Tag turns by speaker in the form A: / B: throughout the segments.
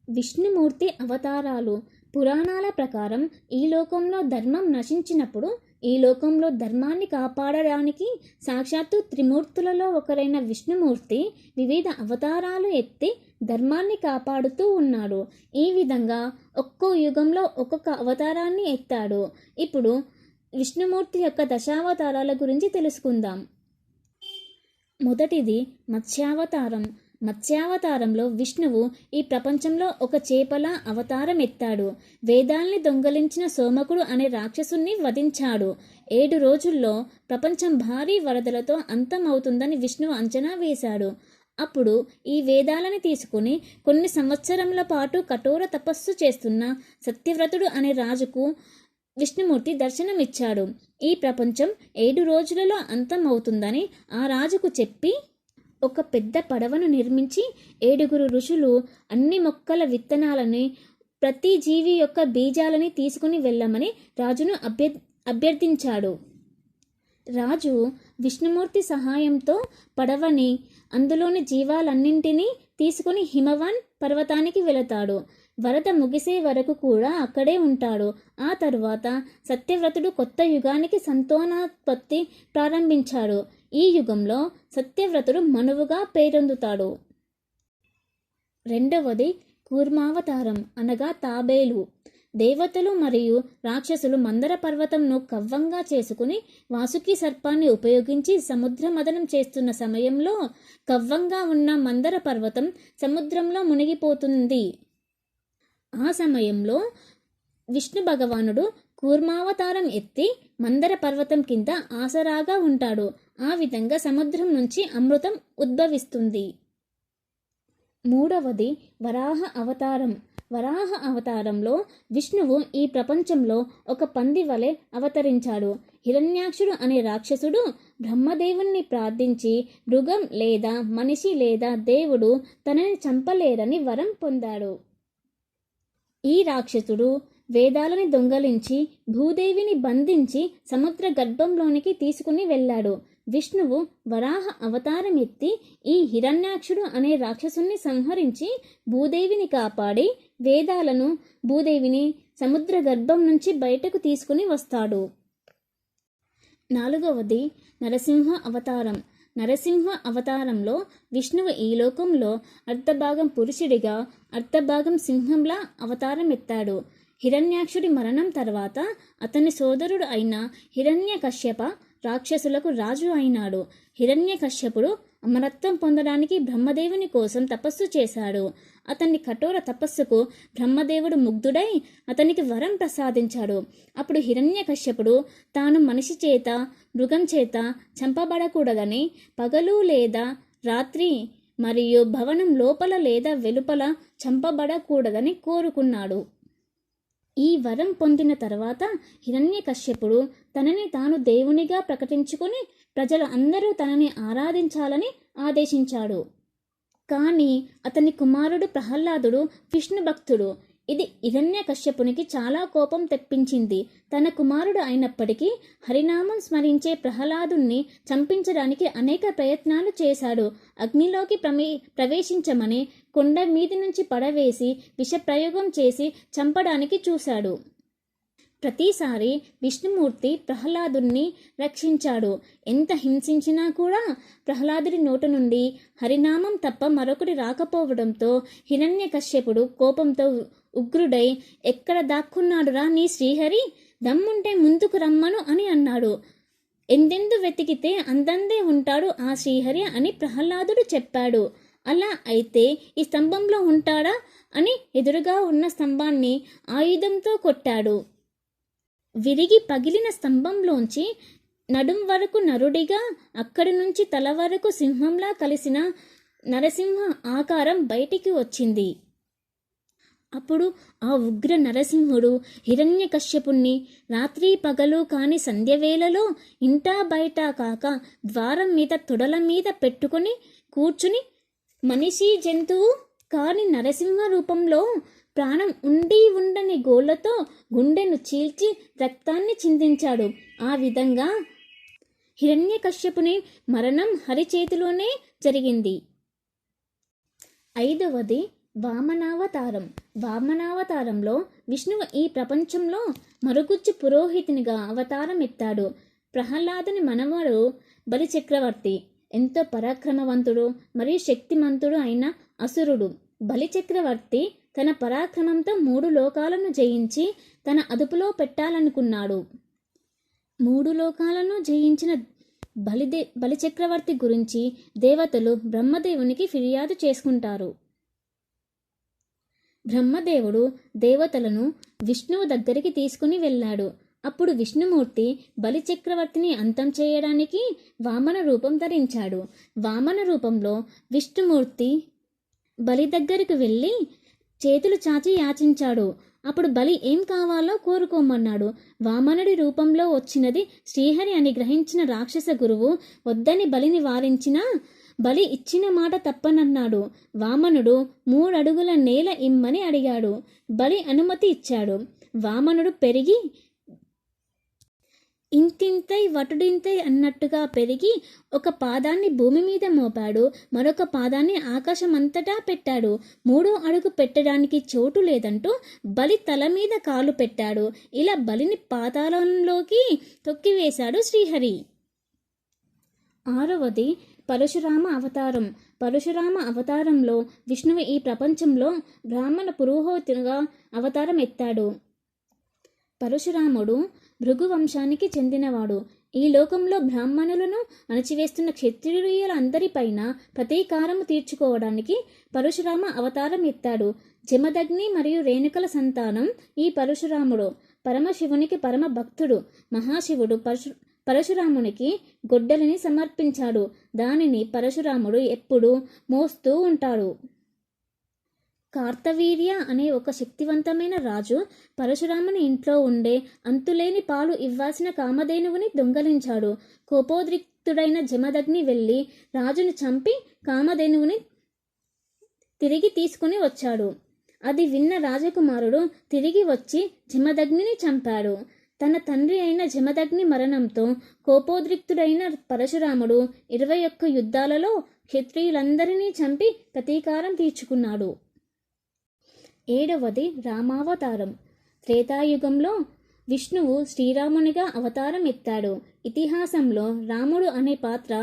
A: విష్ణుమూర్తి అవతారాలు. పురాణాల ప్రకారం ఈ లోకంలో ధర్మం నశించినప్పుడు ఈ లోకంలో ధర్మాన్ని కాపాడడానికి సాక్షాత్తు త్రిమూర్తులలో ఒకరైన విష్ణుమూర్తి వివిధ అవతారాలు ఎత్తి ధర్మాన్ని కాపాడుతూ ఉన్నాడు. ఈ విధంగా ఒక్కో యుగంలో ఒక్కొక్క అవతారాన్ని ఎత్తాడు. ఇప్పుడు విష్ణుమూర్తి యొక్క దశావతారాల గురించి తెలుసుకుందాం. మొదటిది మత్స్యావతారం. మత్స్యావతారంలో విష్ణువు ఈ ప్రపంచంలో ఒక చేపల అవతారం ఎత్తాడు. వేదాల్ని దొంగలించిన సోమకుడు అనే రాక్షసుని వధించాడు. 7 రోజుల్లో ప్రపంచం భారీ వరదలతో అంతమవుతుందని విష్ణువు అంచనా వేశాడు. అప్పుడు ఈ వేదాలని తీసుకుని కొన్ని సంవత్సరముల పాటు కఠోర తపస్సు చేస్తున్న సత్యవ్రతుడు అనే రాజుకు విష్ణుమూర్తి దర్శనమిచ్చాడు. ఈ ప్రపంచం 7 రోజులలో అంతమవుతుందని ఆ రాజుకు చెప్పి ఒక పెద్ద పడవను నిర్మించి 7 ఋషులు అన్ని మొక్కల విత్తనాలని ప్రతి జీవి యొక్క బీజాలని తీసుకుని వెళ్ళమని రాజును అభ్యర్థించాడు. రాజు విష్ణుమూర్తి సహాయంతో పడవని అందులోని జీవాలన్నింటినీ తీసుకుని హిమవాన్ పర్వతానికి వెళతాడు. వరద ముగిసే వరకు కూడా అక్కడే ఉంటాడు. ఆ తరువాత సత్యవ్రతుడు కొత్త యుగానికి సంతానోత్పత్తి ప్రారంభించాడు. ఈ యుగంలో సత్యవ్రతుడు మనువుగా పేరొందుతాడు. రెండవది కూర్మావతారం అనగా తాబేలు. దేవతలు మరియు రాక్షసులు మందర పర్వతంను కవ్వంగా చేసుకుని వాసుకి సర్పాన్ని ఉపయోగించి సముద్ర మదనం చేస్తున్న సమయంలో కవ్వంగా ఉన్న మందర పర్వతం సముద్రంలో మునిగిపోతుంది. ఆ సమయంలో విష్ణు భగవానుడు కూర్మావతారం ఎత్తి మందర పర్వతం కింద ఆసరాగా ఉంటాడు. ఆ విధంగా సముద్రం నుంచి అమృతం ఉద్భవిస్తుంది. మూడవది వరాహ అవతారం. వరాహ అవతారంలో విష్ణువు ఈ ప్రపంచంలో ఒక పంది వలె అవతరించాడు. హిరణ్యాక్షుడు అనే రాక్షసుడు బ్రహ్మదేవుణ్ణి ప్రార్థించి మృగం లేదా మనిషి లేదా దేవుడు తనని చంపలేరని వరం పొందాడు. ఈ రాక్షసుడు వేదాలని దొంగలించి భూదేవిని బంధించి సముద్ర గర్భంలోనికి తీసుకుని వెళ్ళాడు. విష్ణువు వరాహ అవతారం ఎత్తి ఈ హిరణ్యాక్షుడు అనే రాక్షసుని సంహరించి భూదేవిని కాపాడి వేదాలను భూదేవిని సముద్ర గర్భం నుంచి బయటకు తీసుకుని వస్తాడు. నాలుగవది నరసింహ అవతారం. నరసింహ అవతారంలో విష్ణువు ఈ లోకంలో అర్ధభాగం పురుషుడిగా అర్ధభాగం సింహంలా అవతారం ఎత్తాడు. హిరణ్యాక్షుడి మరణం తర్వాత అతని సోదరుడు అయిన హిరణ్యకశ్యప రాక్షసులకు రాజు అయినాడు. హిరణ్యకశ్యపుడు అమరత్వం పొందడానికి బ్రహ్మదేవుని కోసం తపస్సు చేశాడు. అతన్ని కఠోర తపస్సుకు బ్రహ్మదేవుడు ముగ్ధుడై అతనికి వరం ప్రసాదించాడు. అప్పుడు హిరణ్యకశ్యపుడు తాను మనిషి చేత మృగం చేత చంపబడకూడదని పగలు లేదా రాత్రి మరియు భవనం లోపల లేదా వెలుపల చంపబడకూడదని కోరుకున్నాడు. ఈ వరం పొందిన తర్వాత హిరణ్యకశ్యపుడు తనని తాను దేవునిగా ప్రకటించుకుని ప్రజలు అందరూ తనని ఆరాధించాలని ఆదేశించాడు. కానీ అతని కుమారుడు ప్రహ్లాదుడు విష్ణు భక్తుడు. ఇది హిరణ్యకశ్యపునికి చాలా కోపం తెప్పించింది. తన కుమారుడు అయినప్పటికీ హరినామం స్మరించే ప్రహ్లాదుణ్ణి చంపించడానికి అనేక ప్రయత్నాలు చేశాడు. అగ్నిలోకి ప్రవేశించమని కొండ మీది నుంచి పడవేసి విషప్రయోగం చేసి చంపడానికి చూశాడు. ప్రతిసారి విష్ణుమూర్తి ప్రహ్లాదుణ్ణి రక్షించాడు. ఎంత హింసించినా కూడా ప్రహ్లాదుడి నోటి నుండి హరినామం తప్ప మరొకటి రాకపోవడంతో హిరణ్యకశ్యపుడు కోపంతో ఉగ్రుడై, ఎక్కడ దాక్కున్నాడురా నీ శ్రీహరి, దమ్ముంటే ముందుకు రమ్మను అని అన్నాడు. ఎందెందు వెతికితే అందందే ఉంటాడు ఆ శ్రీహరి అని ప్రహ్లాదుడు చెప్పాడు. అలా అయితే ఈ స్తంభంలో ఉంటాడా అని ఎదురుగా ఉన్న స్తంభాన్ని ఆయుధంతో కొట్టాడు. విరిగి పగిలిన స్తంభంలోంచి నడుం వరకు నరుడిగా, అక్కడి నుంచి తల వరకు సింహంలా కలిసిన నరసింహ ఆకారం బయటికి వచ్చింది. అప్పుడు ఆ ఉగ్ర నరసింహుడు హిరణ్యకశ్యపుణ్ణి రాత్రి పగలు కాని సంధ్యవేళలో ఇంటా బయట కాక ద్వారం మీద తొడల మీద పెట్టుకుని కూర్చుని మనిషి జంతువు కాని నరసింహ రూపంలో ప్రాణం ఉండి ఉండని గోళ్లతో గుండెను చీల్చి రక్తాన్ని చిందించాడు. ఆ విధంగా హిరణ్యకశ్యపుని మరణం హరి చేతిలోనే జరిగింది. ఐదవది వామనావతారం. వామనావతారంలో విష్ణువు ఈ ప్రపంచంలో మరుగుజ్జు పురోహితునిగా అవతారం ఎత్తాడు. ప్రహ్లాదుని మనవడు బలిచక్రవర్తి ఎంతో పరాక్రమవంతుడు మరియు శక్తిమంతుడు అయిన అసురుడు. బలిచక్రవర్తి తన పరాక్రమంతో 3 లోకాలను జయించి తన అదుపులో పెట్టాలనుకున్నాడు. 3 లోకాలను జయించిన బలిచక్రవర్తి గురించి దేవతలు బ్రహ్మదేవునికి ఫిర్యాదు చేసుకుంటారు. బ్రహ్మదేవుడు దేవతలను విష్ణువు దగ్గరికి తీసుకుని వెళ్ళాడు. అప్పుడు విష్ణుమూర్తి బలిచక్రవర్తిని అంతం చేయడానికి వామన రూపం ధరించాడు. వామన రూపంలో విష్ణుమూర్తి బలి దగ్గరకు వెళ్ళి చేతులు చాచి యాచించాడు. అప్పుడు బలి ఏం కావాలో కోరుకోమన్నాడు. వామనుడి రూపంలో వచ్చినది శ్రీహరి అని గ్రహించిన రాక్షస గురువు వద్దని బలిని వారించినా బలి ఇచ్చిన మాట తప్పనన్నాడు. వామనుడు 3 అడుగుల నేల ఇమ్మని అడిగాడు. బలి అనుమతి ఇచ్చాడు. వామనుడు పెరిగి ఇంతింతై వటుడింతై అన్నట్టుగా పెరిగి ఒక పాదాన్ని భూమి మీద మోపాడు, మరొక పాదాన్ని ఆకాశమంతటా పెట్టాడు. 3వ అడుగు పెట్టడానికి చోటు లేదంటూ బలి తల మీద కాలు పెట్టాడు. ఇలా బలిని పాతాళంలోకి తొక్కివేశాడు శ్రీహరి. 6వది పరశురామ అవతారం. పరశురామ అవతారంలో విష్ణువు ఈ ప్రపంచంలో బ్రాహ్మణ పురోహితునిగా అవతారం ఎత్తాడు. పరశురాముడు భృగు వంశానికి చెందినవాడు. ఈ లోకంలో బ్రాహ్మణులను అణచివేస్తున్న క్షత్రియులందరిపైన ప్రతీకారము తీర్చుకోవడానికి పరశురామ అవతారం ఎత్తాడు. జమదగ్ని మరియు రేణుకల సంతానం ఈ పరశురాముడు. పరమశివునికి పరమ భక్తుడు. మహాశివుడు పరశురామునికి గొడ్డలిని సమర్పించాడు. దానిని పరశురాముడు ఎప్పుడూ మోస్తూ ఉంటాడు. కార్తవీర్య అనే ఒక శక్తివంతమైన రాజు పరశురాముని ఇంట్లో ఉండే అంతులేని పాలు ఇవ్వాల్సిన కామధేనువుని దొంగలించాడు. కోపోద్రిక్తుడైన జమదగ్ని వెళ్ళి రాజును చంపి కామధేనువుని తిరిగి తీసుకుని వచ్చాడు. అది విన్న రాజకుమారుడు తిరిగి వచ్చి జమదగ్నిని చంపాడు. తన తండ్రి అయిన జమదగ్ని మరణంతో కోపోద్రిక్తుడైన పరశురాముడు 21 యుద్ధాలలో క్షత్రియులందరినీ చంపి ప్రతీకారం తీర్చుకున్నాడు. 7వది రామావతారం. త్రేతాయుగంలో విష్ణువు శ్రీరామునిగా అవతారం ఎత్తాడు. ఇతిహాసంలో రాముడు అనే పాత్ర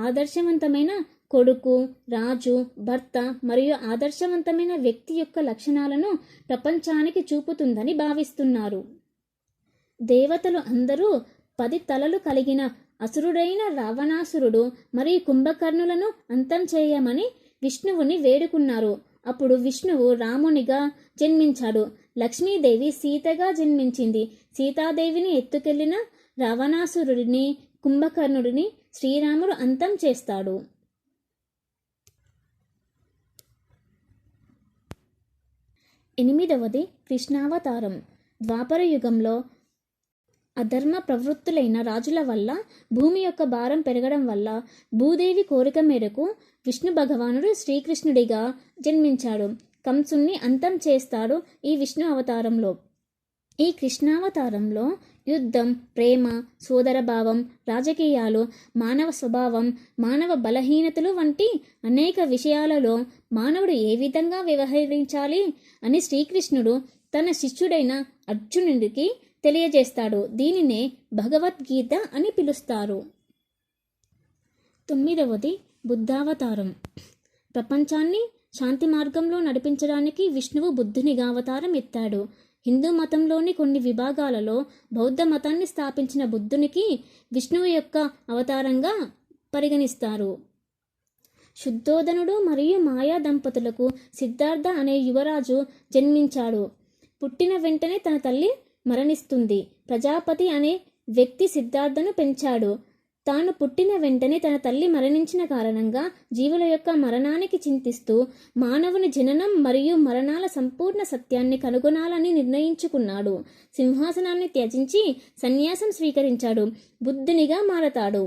A: ఆదర్శవంతమైన కొడుకు, రాజు, భర్త మరియు ఆదర్శవంతమైన వ్యక్తి యొక్క లక్షణాలను ప్రపంచానికి చూపుతుందని భావిస్తున్నారు. దేవతలు అందరూ 10 తలలు కలిగిన అసురుడైన రావణాసురుడు మరియు కుంభకర్ణులను అంతం చేయమని విష్ణువుని వేడుకున్నారు. అప్పుడు విష్ణువు రామునిగా జన్మించాడు. లక్ష్మీదేవి సీతగా జన్మించింది. సీతాదేవిని ఎత్తుకెళ్లిన రావణాసురుడిని, కుంభకర్ణుడిని శ్రీరాముడు అంతం చేస్తాడు. 8వది కృష్ణావతారం. ద్వాపర యుగంలో అధర్మ ప్రవృత్తులైన రాజుల వల్ల భూమి యొక్క భారం పెరగడం వల్ల భూదేవి కోరిక మేరకు విష్ణు భగవానుడు శ్రీకృష్ణుడిగా జన్మించాడు. కంసుని అంతం చేస్తాడు ఈ విష్ణు అవతారంలో. ఈ కృష్ణావతారంలో యుద్ధం, ప్రేమ, సోదరభావం, రాజకీయాలు, మానవ స్వభావం, మానవ బలహీనతలు వంటి అనేక విషయాలలో మానవుడు ఏ విధంగా వ్యవహరించాలి అని శ్రీకృష్ణుడు తన శిష్యుడైన అర్జునుడికి తెలియజేస్తాడు. దీనినే భగవద్గీత అని పిలుస్తారు. 9వది బుద్ధావతారం. ప్రపంచాన్ని శాంతి మార్గంలో నడిపించడానికి విష్ణువు బుద్ధునిగా అవతారం ఎత్తాడు. హిందూ మతంలోని కొన్ని విభాగాలలో బౌద్ధ మతాన్ని స్థాపించిన బుద్ధునికి విష్ణువు యొక్క అవతారంగా పరిగణిస్తారు. శుద్ధోదనుడు మరియు మాయా దంపతులకు సిద్ధార్థ అనే యువరాజు జన్మించాడు. పుట్టిన వెంటనే తన తల్లి మరణిస్తుంది. ప్రజాపతి అనే వ్యక్తి సిద్ధార్థను పెంచాడు. తాను పుట్టిన వెంటనే తన తల్లి మరణించిన కారణంగా జీవుల యొక్క మరణానికి చింతిస్తూ మానవుని జననం మరియు మరణాల సంపూర్ణ సత్యాన్ని కనుగొనాలని నిర్ణయించుకున్నాడు. సింహాసనాన్ని త్యజించి సన్యాసం స్వీకరించాడు. బుద్ధునిగా మారతాడు.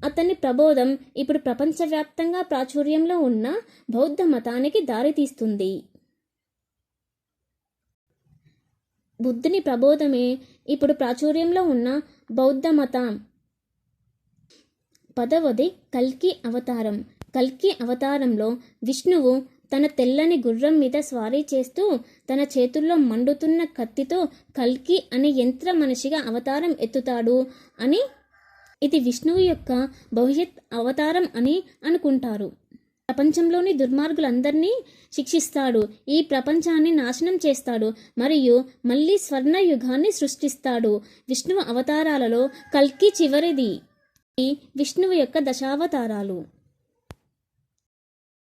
A: అతని ప్రబోధం ఇప్పుడు ప్రపంచవ్యాప్తంగా ప్రాచుర్యంలో ఉన్న బౌద్ధ మతానికి దారితీస్తుంది. బుద్ధుని ప్రబోధమే ఇప్పుడు ప్రాచుర్యంలో ఉన్న బౌద్ధ మతం. 10వది కల్కి అవతారం. కల్కి అవతారంలో విష్ణువు తన తెల్లని గుర్రం మీద స్వారీ చేస్తూ తన చేతుల్లో మండుతున్న కత్తితో కల్కి అనే యంత్ర మనిషిగా అవతారం ఎత్తుతాడు అని, ఇది విష్ణువు యొక్క భవిష్యత్ అవతారం అని అనుకుంటారు. ప్రపంచంలోని దుర్మార్గులందరినీ శిక్షిస్తాడు, ఈ ప్రపంచాన్ని నాశనం చేస్తాడు మరియు మళ్ళీ స్వర్ణ యుగాన్ని సృష్టిస్తాడు. విష్ణువు అవతారాలలో కల్కి చివరిది. ఈ విష్ణువు యొక్క దశావతారాలు.